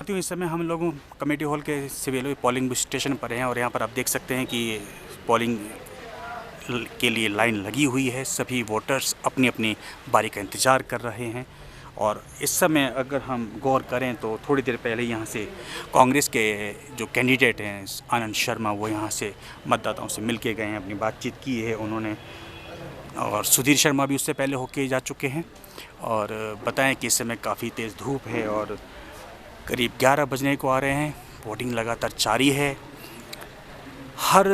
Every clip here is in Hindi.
तो इस समय हम लोग कमेटी हॉल के सिविल पोलिंग स्टेशन पर हैं और यहाँ पर आप देख सकते हैं कि पोलिंग के लिए लाइन लगी हुई है। सभी वोटर्स अपनी अपनी बारी का इंतज़ार कर रहे हैं और इस समय अगर हम गौर करें तो थोड़ी देर पहले यहाँ से कांग्रेस के जो कैंडिडेट हैं आनंद शर्मा, वो यहाँ से मतदाताओं से मिल के गए हैं, अपनी बातचीत की है उन्होंने। और सुधीर शर्मा भी उससे पहले होके जा चुके हैं और बताएं कि इस समय काफ़ी तेज़ धूप है और करीब 11 बजने को आ रहे हैं। वोटिंग लगातार जारी है। हर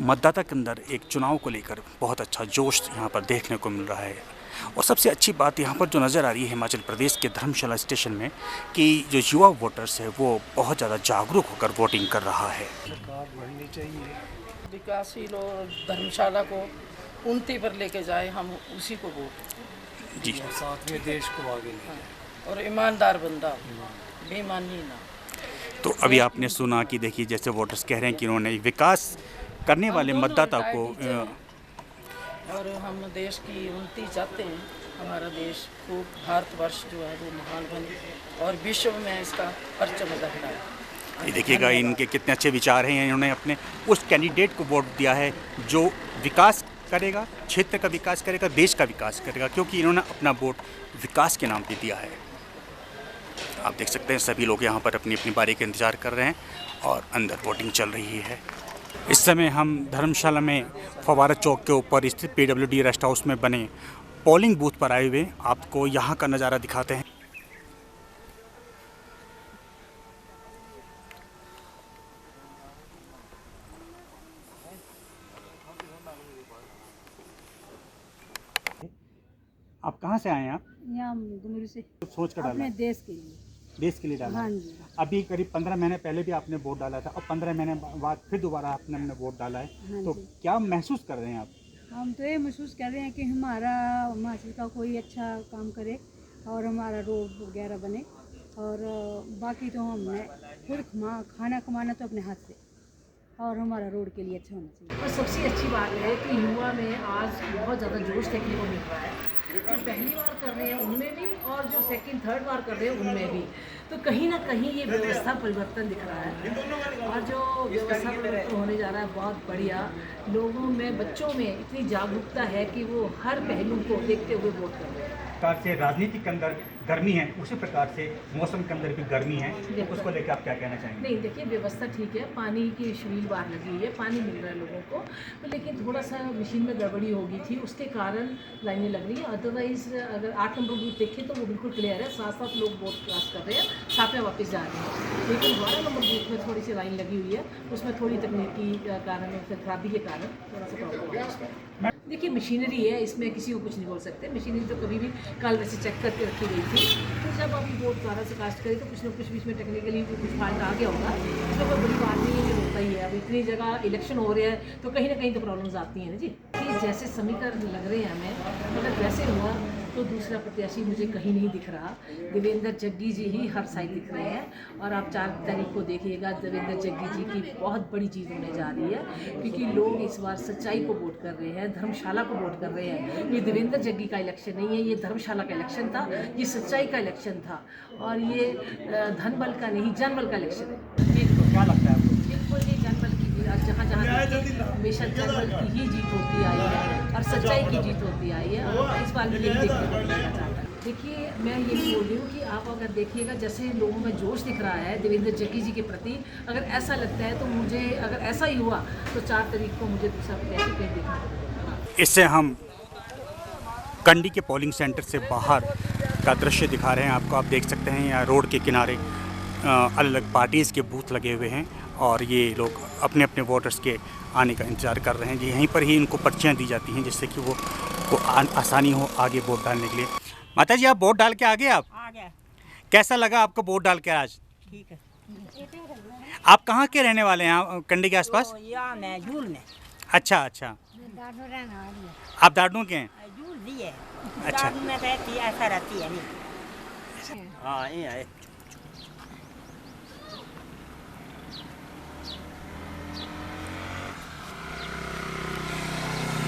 मतदाता के अंदर एक चुनाव को लेकर बहुत अच्छा जोश यहाँ पर देखने को मिल रहा है। और सबसे अच्छी बात यहाँ पर जो नज़र आ रही है हिमाचल प्रदेश के धर्मशाला स्टेशन में कि जो युवा वोटर्स है वो बहुत ज़्यादा जागरूक होकर वोटिंग कर रहा है। सरकार बढ़नी चाहिए, विकासशील और धर्मशाला को उन्नति पर लेके जाए, हम उसी को वोट जी, और साथ में देश को आगे ले। और ईमानदार बंदा, बेईमानी ना। तो अभी आपने सुना कि देखिए जैसे वोटर्स कह रहे हैं कि उन्होंने विकास करने वाले मतदाता को और हम देश की उन्नति चाहते हैं। हमारा देश खूब भारतवर्ष जो है वो महान बने और विश्व में इसका परचम लहराए। ये देखिएगा इनके कितने अच्छे विचार हैं। इन्होंने अपने उस कैंडिडेट को वोट दिया है जो विकास करेगा, क्षेत्र का विकास करेगा, देश का विकास करेगा, क्योंकि इन्होंने अपना वोट विकास के नाम पे दिया है। आप देख सकते हैं सभी लोग यहाँ पर अपनी अपनी बारी का इंतज़ार कर रहे हैं और अंदर वोटिंग चल रही है। इस समय हम धर्मशाला में फवारा चौक के ऊपर स्थित PWD रेस्ट हाउस में बने पोलिंग बूथ पर आए हुए आपको यहाँ का नज़ारा दिखाते हैं। आप कहाँ से आए हैं? आप यहाँ डुमरी से सोच कर डाला अपने देश के लिए डाला। हाँ जी। अभी करीब 15 महीने पहले भी आपने वोट डाला था और 15 महीने बाद फिर दोबारा आपने अपने वोट डाला है। हाँ तो जी। क्या महसूस कर रहे हैं आप? हम तो ये महसूस कर रहे हैं कि हमारा हिमाचल का कोई अच्छा काम करे और हमारा रोड वगैरह बने और बाकी तो हमने खुद खाना कमाना तो अपने हाथ से और हमारा रोड के लिए अच्छा होना चाहिए। और सबसे अच्छी बात है कि युवा में आज बहुत ज़्यादा जोश देखने को मिल रहा है। जो पहली बार कर रहे हैं उनमें भी और जो सेकंड थर्ड बार कर रहे हैं उनमें भी, तो कहीं ना कहीं ये व्यवस्था परिवर्तन दिख रहा है। और जो व्यवस्था परिवर्तन होने जा रहा है बहुत बढ़िया। लोगों में, बच्चों में इतनी जागरूकता है कि वो हर पहलू को देखते हुए वोट कर रहे हैं। प्रकार से राजनीति के अंदर गर्मी है, उसी प्रकार से मौसम के अंदर भी गर्मी है, उसको लेकर आप क्या कहना चाहेंगे? नहीं, देखिए व्यवस्था ठीक है, पानी की शवील बाहर लगी हुई है, पानी मिल रहा है लोगों को, लेकिन थोड़ा सा मशीन में गड़बड़ी हो गई थी, उसके कारण लाइनें लग रही हैं। अदरवाइज़ अगर 8 नंबर बूथ देखें तो वो बिल्कुल क्लियर है, 7-7 लोग वोट कास्ट कर रहे हैं, 7 में वापस जा रहे हैं। लेकिन 12 नंबर बूथ में थोड़ी सी लाइन लगी हुई है, उसमें थोड़ी तकनीकी कारण, खराबी के कारण थोड़ा सा प्रॉब्लम है उसमें। देखिए मशीनरी है, इसमें किसी को कुछ नहीं बोल सकते। मशीनरी तो कभी भी कल वैसे चेक करके रखी गई थी, तो जब आप वोट दोबारा से कास्ट करें तो कुछ ना कुछ बीच में टेक्निकली कुछ फॉल्ट आ गया होगा। इसमें कोई बड़ी बात नहीं है, ये होता ही है। अब इतनी जगह इलेक्शन हो रहे हैं तो कहीं ना कहीं तो प्रॉब्लम्स आती हैं ना जी। कि जैसे समीकरण लग रहे हैं हमें, अगर वैसे हुआ तो दूसरा प्रत्याशी मुझे कहीं नहीं दिख रहा। देवेंद्र जग्गी जी ही हर साइड दिख रहे हैं और आप 4 तारीख को देखिएगा देवेंद्र जग्गी जी की बहुत बड़ी चीज़ होने जा रही है, क्योंकि लोग इस बार सच्चाई को वोट कर रहे हैं, धर्मशाला को वोट कर रहे हैं। ये देवेंद्र जग्गी का इलेक्शन नहीं है, ये धर्मशाला का इलेक्शन था, ये सच्चाई का इलेक्शन था और ये धन बल का नहीं, जनबल का इलेक्शन है। तो क्या लगता है आपको? बिल्कुल ये जनबल की जहाँ हमेशा जनबल की ही जीत होती आई है और सच्चाई की जीत होती आई है और इस बार भी यही देखने को मिलना चाहता है। देखिए मैं ये बोल रही हूँ कि आप अगर देखिएगा जैसे लोगों में जोश दिख रहा है देवेंद्र जग्गी जी के प्रति, अगर ऐसा लगता है तो मुझे, अगर ऐसा ही हुआ तो 4 तारीख को मुझे दूसरा प्रत्याशी कहीं देखना पड़ेगा। इससे हम कंडी के पोलिंग सेंटर से बाहर का दृश्य दिखा रहे हैं आपको। आप देख सकते हैं यहाँ रोड के किनारे अलग अलग पार्टीज़ के बूथ लगे हुए हैं और ये लोग अपने अपने वोटर्स के आने का इंतज़ार कर रहे हैं। यहीं पर ही इनको पर्चियाँ दी जाती हैं जिससे कि वो आसानी हो आगे वोट डालने के लिए। माता जी आप वोट डाल के आ गए? आप आ गया। कैसा लगा आपको वोट डाल के आज? ठीक है। आप कहाँ के रहने वाले हैं कंडी के आसपास? तो यहाँ में झूल में। अच्छा अच्छा, आप दाड़ू के हैं? झूल दी है। अच्छा। दाड़ू में रहती है, ऐसा रहती है नहीं। हाँ ये है।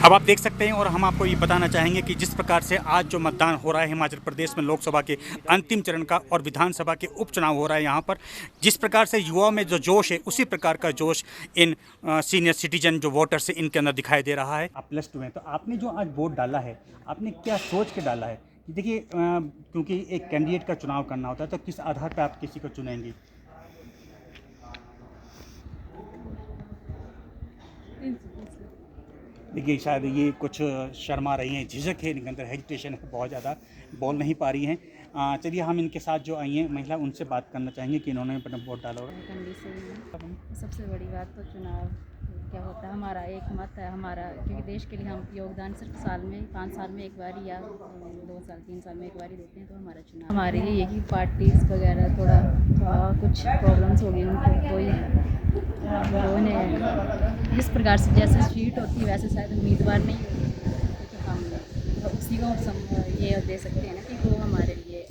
अब आप देख सकते हैं और हम आपको ये बताना चाहेंगे कि जिस प्रकार से आज जो मतदान हो रहा है हिमाचल प्रदेश में लोकसभा के अंतिम चरण का और विधानसभा के उपचुनाव हो रहा है, यहाँ पर जिस प्रकार से युवाओं में जो जोश है उसी प्रकार का जोश इन सीनियर सिटीजन जो वोटर्स है इनके अंदर दिखाई दे रहा है। आप +2 हैं, तो आपने जो आज वोट डाला है आपने क्या सोच के डाला है? देखिए क्योंकि एक कैंडिडेट का चुनाव करना होता है, तो किस आधार पर आप किसी को चुनेंगे? देखिए शायद ये कुछ शर्मा रही हैं, झिझक है इनके अंदर, हेजिटेशन है, बहुत ज़्यादा बोल नहीं पा रही हैं। चलिए हम इनके साथ जो आई हैं महिला उनसे बात करना चाहेंगे कि इन्होंने अपना वोट डाला होगा। सबसे बड़ी बात तो चुनाव क्या होता है, हमारा एक मत है हमारा, क्योंकि देश के लिए हम योगदान सिर्फ साल में 5 साल में एक बार या 2 साल 3 साल में एक बार ही देते हैं। तो हमारा चुनाव हमारे लिए यही पार्टीज़ वगैरह थोड़ा कुछ प्रॉब्लम्स हो गई उनको, कोई उन्हें जिस प्रकार से जैसे सीट होती है वैसे शायद उम्मीदवार नहीं होती, तो हम उसी को ये दे सकते हैं ना कि वो हमारे लिए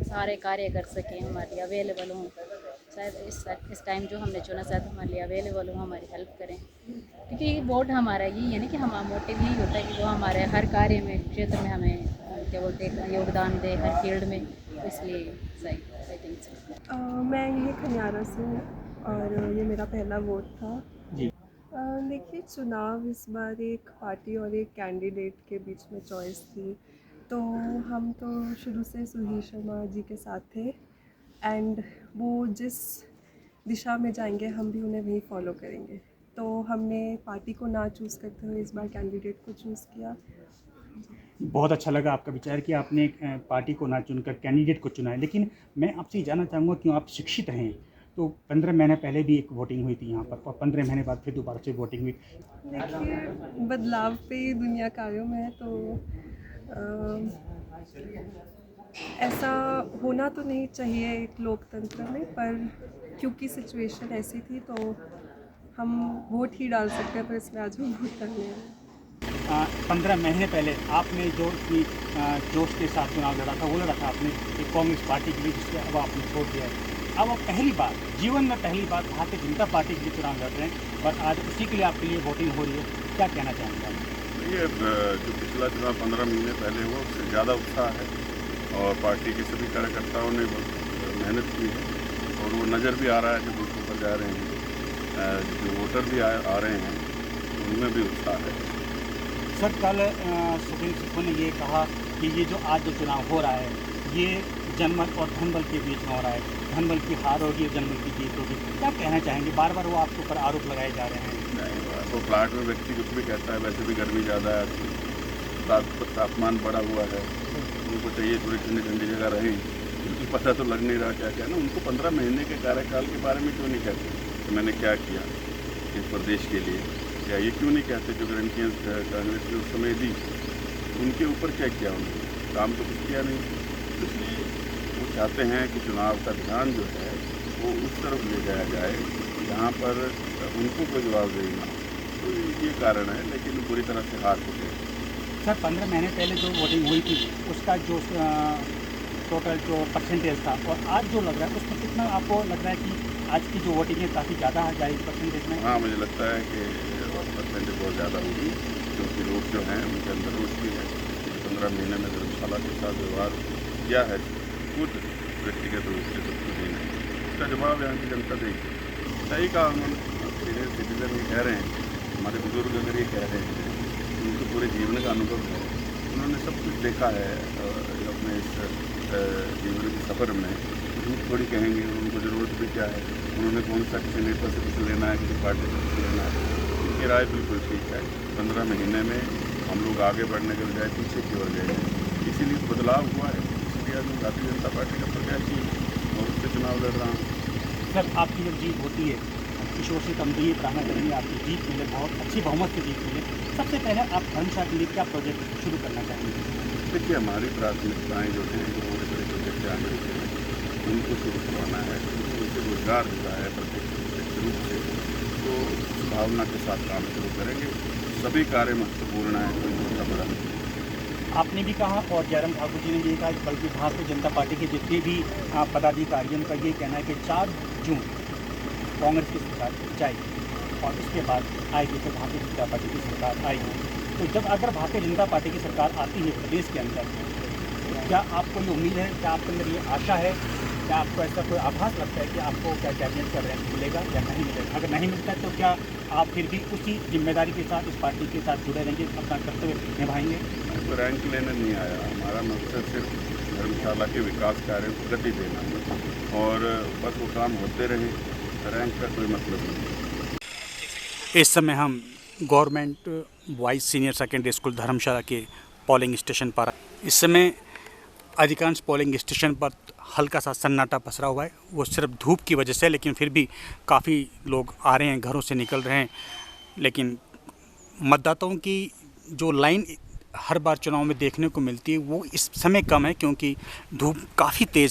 सारे कार्य कर सकें, हमारे लिए अवेलेबल हों। शायद इस टाइम जो हमने चुना शायद हमारे लिए अवेलेबल हो, हमारी हेल्प करें, क्योंकि वोट हमारा यही है ना कि हमारा मोटिव यही होता है कि वो हमारे हर कार्य में क्षेत्र में हमें क्या बोलते हैं योगदान दे हर फील्ड में, इसलिए सही आई थिंक। मैं यही खनियारा से हूँ और ये मेरा पहला वोट था जी। देखिए चुनाव इस बार एक पार्टी और एक कैंडिडेट के बीच में चॉइस थी, तो हम तो शुरू से सुधीर शर्मा जी के साथ थे एंड वो जिस दिशा में जाएंगे हम भी उन्हें वही फॉलो करेंगे। तो हमने पार्टी को ना चूज़ करते हुए इस बार कैंडिडेट को चूज़ किया। बहुत अच्छा लगा आपका विचार कि आपने पार्टी को ना चुनकर कैंडिडेट को चुना है। लेकिन मैं आपसे ये जानना चाहूँगा क्यों आप शिक्षित हैं, तो 15 महीने पहले भी एक वोटिंग हुई थी यहाँ पर और 15 महीने बाद फिर दोबारा से वोटिंग हुई। देखिए बदलाव पे दुनिया कार्यों में है, तो ऐसा होना तो नहीं चाहिए एक लोकतंत्र में, पर क्योंकि सिचुएशन ऐसी थी तो हम वोट ही डाल सकते हैं, तो इसलिए आज हम वोट डालने हैं। 15 महीने पहले आपने जो इतनी जोश के साथ चुनाव लड़ा था वो लड़ा था आपने एक कांग्रेस पार्टी के लिए, जिसके अब आपने छोड़ दिया है। अब आप पहली बार जीवन में पहली बार भारतीय जनता पार्टी के लिए चुनाव लड़ रहे हैं और आज उसी के लिए आपके लिए वोटिंग हो रही है, क्या कहना चाहेंगे आप? ये जो पिछला चुनाव 15 महीने पहले हुआ उससे ज़्यादा उत्साह है और पार्टी के सभी कार्यकर्ताओं ने बहुत मेहनत की है और वो नज़र भी आ रहा है, जो बूथों पर जा रहे हैं, जो वोटर भी आ रहे हैं उनमें भी उत्साह है। सर कल सुप्रीम कोर्ट ने ये कहा कि ये जो आज जो चुनाव हो रहा है ये जनबल और धनबल के बीच में हो रहा है, धनबल की हार होगी और जनबल की जीत होगी, क्या कहना चाहेंगे? बार बार वो आपके ऊपर आरोप लगाए जा रहे हैं। नहीं, तो प्लाट में व्यक्ति कुछ भी कहता है, वैसे भी गर्मी ज़्यादा है, तापमान बढ़ा हुआ है, उनको चाहिए थोड़ी ठंडी ठंडी जगह रहे, उनको पता तो लग नहीं रहा क्या क्या ना। उनको 15 महीने के कार्यकाल के बारे में क्यों नहीं कहते कि मैंने क्या किया इस प्रदेश के लिए, या ये क्यों नहीं कहते जो गारंटियाँ कांग्रेस ने उस समय दी उनके ऊपर क्या किया, उन्होंने काम तो कुछ किया नहीं। इसलिए वो चाहते हैं कि चुनाव का ध्यान जो है वो उस तरफ ले जाया जाए जहाँ पर उनको कोई जवाबदेही ना हो, तो ये कारण है, लेकिन पूरी तरह से हार चुके हैं। सर 15 महीने पहले जो वोटिंग हुई थी उसका जो टोटल जो परसेंटेज था और आज जो लग रहा है उसमें कितना आपको लग रहा है कि आज की जो वोटिंग है काफ़ी ज़्यादा है जाए परसेंटेज में? हाँ, मुझे लगता है कि परसेंटेज बहुत ज़्यादा होगी, क्योंकि लोग जो हैं उनके अंदर रोष भी है। 15 महीने में धर्मशाला के साथ व्यवहार किया है खुद व्यक्तिगत रूप से सब कुछ ही नहीं, इसका जवाब यहाँ की जनता देगी। सही कहा उन्होंने, सीनियर सिटीजन ये कह रहे हैं, हमारे बुजुर्ग अगर ये कह रहे हैं, उनके पूरे जीवन का अनुभव है, उन्होंने सब कुछ देखा है अपने इस जीवन के सफ़र में, झूठ थोड़ी कहेंगे, उनको ज़रूरत भी क्या है, उन्होंने कौन सा किसी नेता से कुछ लेना है, किसी पार्टी से कुछ लेना है, उनकी राय बिल्कुल ठीक है। 15 महीने में हम लोग आगे बढ़ने के बजाय पीछे की ओर गए हैं, इसीलिए बदलाव हुआ है, इसलिए आज मैं भारतीय जनता पार्टी का प्रत्याशी और उससे चुनाव लड़ रहा हूँ। सर आपकी जब जीत होती है किशोर से कम तो ये प्रार्थना करेंगे आपकी जीत मिले, बहुत अच्छी बहुमत से जीत मिले, सबसे पहले आप धर्मशाला के लिए क्या प्रोजेक्ट शुरू करना चाहेंगे? देखिए हमारी प्राथमिकताएँ जो हैं, जो बड़े बड़े प्रोजेक्ट आगे हैं उनको शुरू करवाना है, उनसे रोजगार देता है प्रत्यक्ष रूप से, तो भावना के साथ काम शुरू करेंगे। सभी कार्य महत्वपूर्ण है, कोई छोटा बड़ा नहीं। आपने भी कहा और जयराम ठाकुर जी ने ये कहा, बल्कि भारतीय जनता पार्टी के जितने भी पदाधिकारियों का ये कहना है कि 4 जून कांग्रेस की सरकार जाएगी और उसके बाद आएगी तो भारतीय जनता पार्टी की सरकार आएगी। तो जब अगर भारतीय जनता पार्टी की सरकार आती है प्रदेश के अंदर, तो क्या आपको ये उम्मीद है, क्या आपके अंदर ये आशा है, क्या आपको ऐसा कोई आभास लगता है कि आपको क्या कैबिनेट का रैंक मिलेगा या नहीं मिलेगा? अगर नहीं मिलता है तो क्या आप फिर भी उसी जिम्मेदारी के साथ इस पार्टी के साथ जुड़े रहेंगे, अपना कर्तव्य निभाएंगे? तो रैंक लेने नहीं आया, हमारा मकसद सिर्फ धर्मशाला के विकास कार्यों को गति देना है और बस वो काम होते रहे, रैंक का कोई मतलब नहीं। इस समय हम government boys senior secondary school Dharamshala के पोलिंग स्टेशन पर, इस समय अधिकांश पोलिंग स्टेशन पर हल्का सा सन्नाटा पसरा हुआ है, वो सिर्फ धूप की वजह से, लेकिन फिर भी काफ़ी लोग आ रहे हैं, घरों से निकल रहे हैं। लेकिन मतदाताओं की जो लाइन हर बार चुनाव में देखने को मिलती है वो इस समय कम है, क्योंकि धूप काफ़ी तेज़